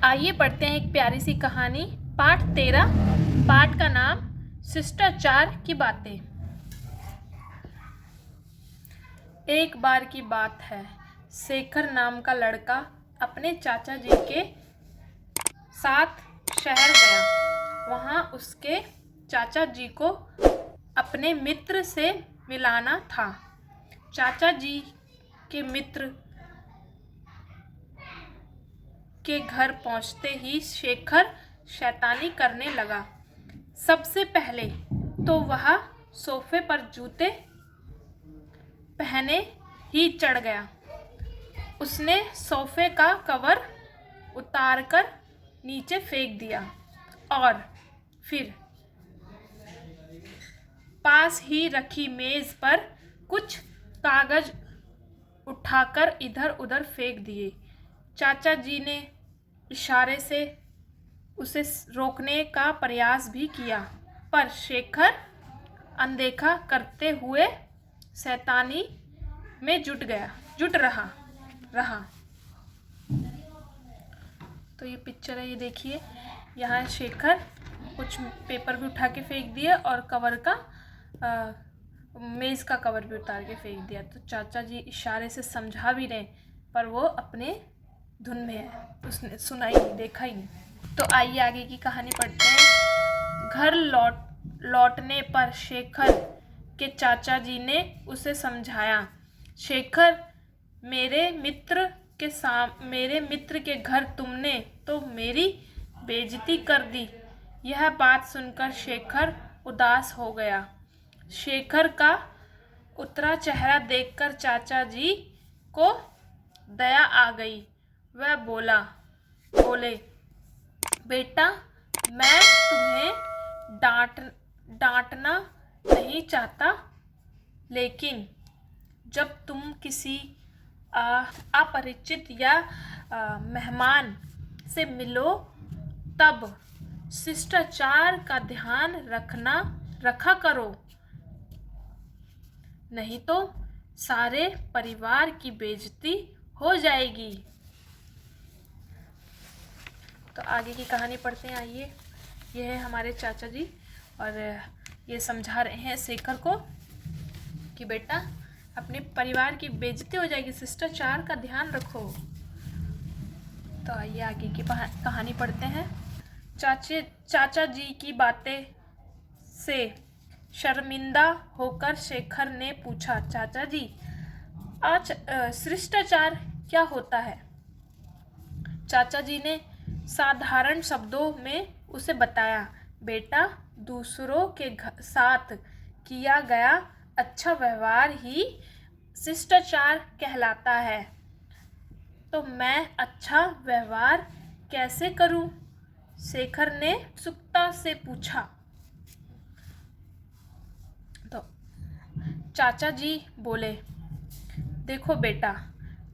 आइए पढ़ते हैं एक प्यारी सी कहानी। पाठ 13। पाठ का नाम शिष्टाचार की बातें। एक बार की बात है, शेखर नाम का लड़का अपने चाचा जी के साथ शहर गया। वहाँ उसके चाचा जी को अपने मित्र से मिलाना था। चाचा जी के मित्र के घर पहुंचते ही शेखर शैतानी करने लगा। सबसे पहले तो वह सोफे पर जूते पहने ही चढ़ गया। उसने सोफे का कवर उतारकर नीचे फेंक दिया और फिर पास ही रखी मेज पर कुछ कागज उठाकर इधर उधर फेंक दिए। चाचा जी ने इशारे से उसे रोकने का प्रयास भी किया, पर शेखर अनदेखा करते हुए शैतानी में जुट रहा। तो ये पिक्चर है, ये देखिए। यहाँ शेखर कुछ पेपर भी उठा के फेंक दिया और मेज़ का कवर भी उतार के फेंक दिया। तो चाचा जी इशारे से समझा भी रहे, पर वो अपने धुन में है, उसने सुना ही नहीं, देखा ही नहीं। तो आइए आगे की कहानी पढ़ते हैं। घर लौटने पर शेखर के चाचा जी ने उसे समझाया। शेखर, मेरे मित्र के घर तुमने तो मेरी बेइज्जती कर दी। यह बात सुनकर शेखर उदास हो गया। शेखर का उतरा चेहरा देखकर चाचा जी को दया आ गई। वह बोले, बेटा, मैं तुम्हें डांटना नहीं चाहता, लेकिन जब तुम किसी अपरिचित या मेहमान से मिलो तब शिष्टाचार का ध्यान रखा करो, नहीं तो सारे परिवार की बेइज्जती हो जाएगी। तो आगे की कहानी पढ़ते हैं। आइए, यह है हमारे चाचा जी और ये समझा रहे हैं शेखर को कि बेटा, अपने परिवार की बेइज्जती हो जाएगी, शिष्टाचार का ध्यान रखो। तो आइए आगे की कहानी पढ़ते हैं। चाचा जी की बातें से शर्मिंदा होकर शेखर ने पूछा, चाचा जी, आज शिष्टाचार क्या होता है? चाचा जी ने साधारण शब्दों में उसे बताया, बेटा, दूसरों के साथ किया गया अच्छा व्यवहार ही शिष्टाचार कहलाता है। तो मैं अच्छा व्यवहार कैसे करूं? शेखर ने उत्सुकता से पूछा। तो चाचा जी बोले, देखो बेटा,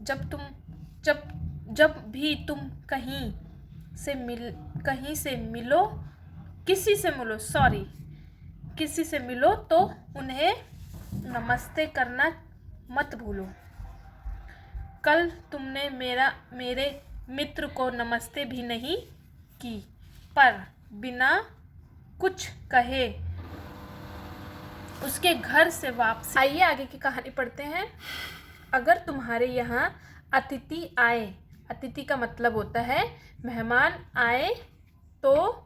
जब भी तुम किसी से मिलो तो उन्हें नमस्ते करना मत भूलो। कल तुमने मेरे मित्र को नमस्ते भी नहीं की, पर बिना कुछ कहे उसके घर से वापसी। आइए आगे की कहानी पढ़ते हैं। अगर तुम्हारे यहाँ अतिथि आए, अतिथि का मतलब होता है मेहमान आए, तो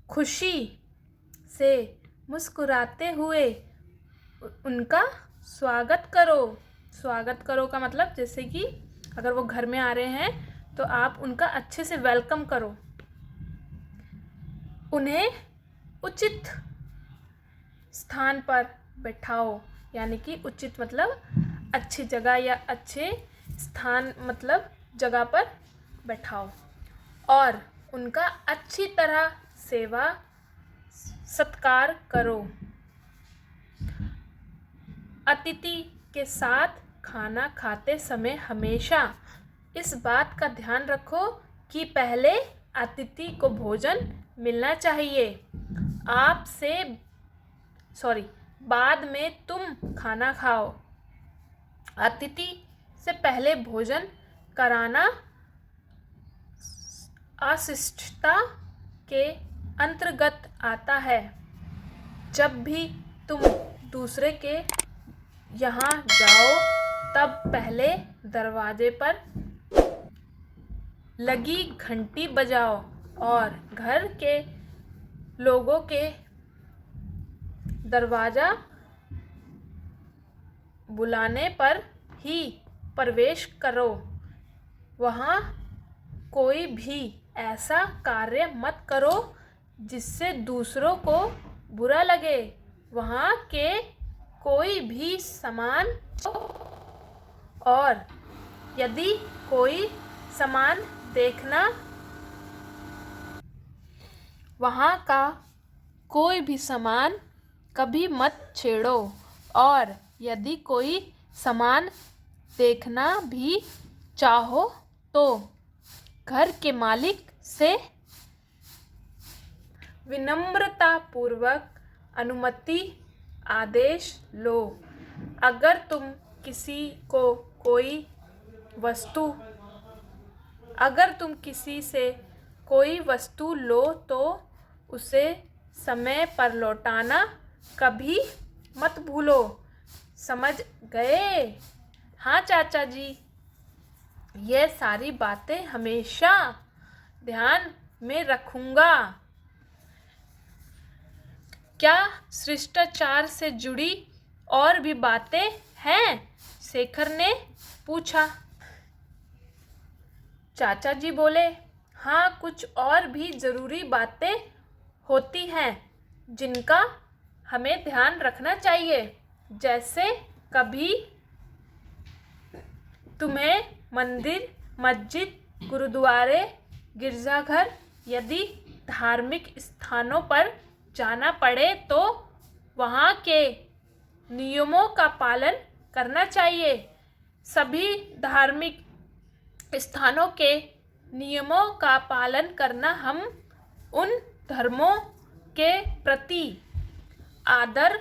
खुशी से मुस्कुराते हुए उनका स्वागत करो। स्वागत करो का मतलब जैसे कि अगर वो घर में आ रहे हैं तो आप उनका अच्छे से वेलकम करो। उन्हें उचित स्थान पर बैठाओ, यानी कि उचित मतलब अच्छी जगह या अच्छे स्थान मतलब जगह पर बैठाओ और उनका अच्छी तरह सेवा सत्कार करो। अतिथि के साथ खाना खाते समय हमेशा इस बात का ध्यान रखो कि पहले अतिथि को भोजन मिलना चाहिए, बाद में तुम खाना खाओ। अतिथि से पहले भोजन कराना अशिष्टता के अंतर्गत आता है। जब भी तुम दूसरे के यहाँ जाओ तब पहले दरवाजे पर लगी घंटी बजाओ और घर के लोगों के दरवाज़ा बुलाने पर ही प्रवेश करो। वहाँ कोई भी ऐसा कार्य मत करो जिससे दूसरों को बुरा लगे। वहाँ के कोई भी सामान और यदि कोई सामान देखना, वहाँ का कोई भी सामान कभी मत छेड़ो और यदि कोई सामान देखना भी चाहो तो घर के मालिक से विनम्रतापूर्वक अनुमति आदेश लो। अगर तुम किसी से कोई वस्तु लो तो उसे समय पर लौटाना कभी मत भूलो। समझ गए? हाँ चाचा जी, ये सारी बातें हमेशा ध्यान में रखूँगा। क्या शिष्टाचार से जुड़ी और भी बातें हैं? शेखर ने पूछा। चाचा जी बोले, हाँ, कुछ और भी ज़रूरी बातें होती हैं जिनका हमें ध्यान रखना चाहिए। जैसे कभी तुम्हें मंदिर, मस्जिद, गुरुद्वारे, गिरजाघर यदि धार्मिक स्थानों पर जाना पड़े तो वहाँ के नियमों का पालन करना चाहिए। सभी धार्मिक स्थानों के नियमों का पालन करना हम उन धर्मों के प्रति आदर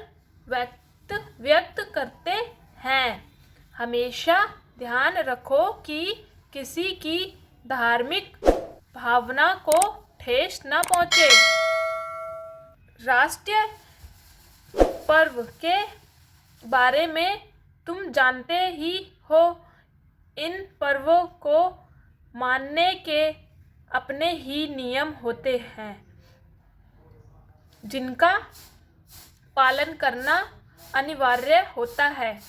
व्यक्त करते हैं। हमेशा ध्यान रखो कि किसी की धार्मिक भावना को ठेस न पहुँचे। राष्ट्रीय पर्व के बारे में तुम जानते ही हो। इन पर्वों को मानने के अपने ही नियम होते हैं जिनका पालन करना अनिवार्य होता है।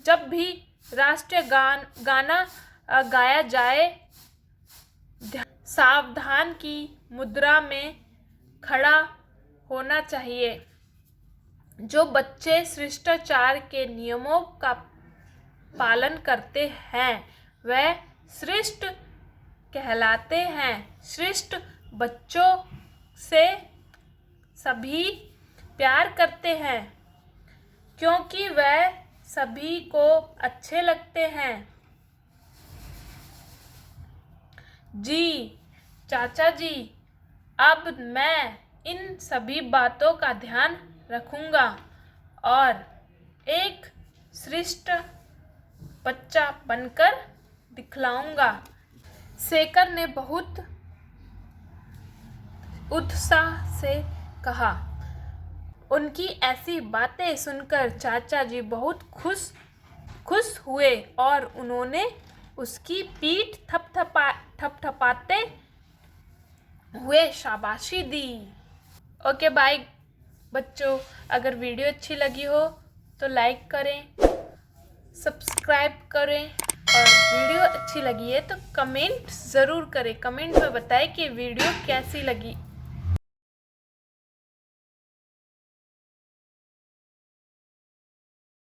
जब भी राष्ट्रीय गाना गाया जाए, सावधान की मुद्रा में खड़ा होना चाहिए। जो बच्चे शिष्टाचार के नियमों का पालन करते हैं वह शिष्ट कहलाते हैं। शिष्ट बच्चों से सभी प्यार करते हैं क्योंकि वह सभी को अच्छे लगते हैं। जी चाचा जी, अब मैं इन सभी बातों का ध्यान रखूँगा और एक श्रेष्ठ बच्चा बनकर दिखलाऊंगा। शेखर ने बहुत उत्साह से कहा। उनकी ऐसी बातें सुनकर चाचा जी बहुत खुश हुए और उन्होंने उसकी पीठ थपथपाते हुए शाबाशी दी। ओके बाय बच्चों, अगर वीडियो अच्छी लगी हो तो लाइक करें, सब्सक्राइब करें और वीडियो अच्छी लगी है तो कमेंट ज़रूर करें। कमेंट में बताएं कि वीडियो कैसी लगी।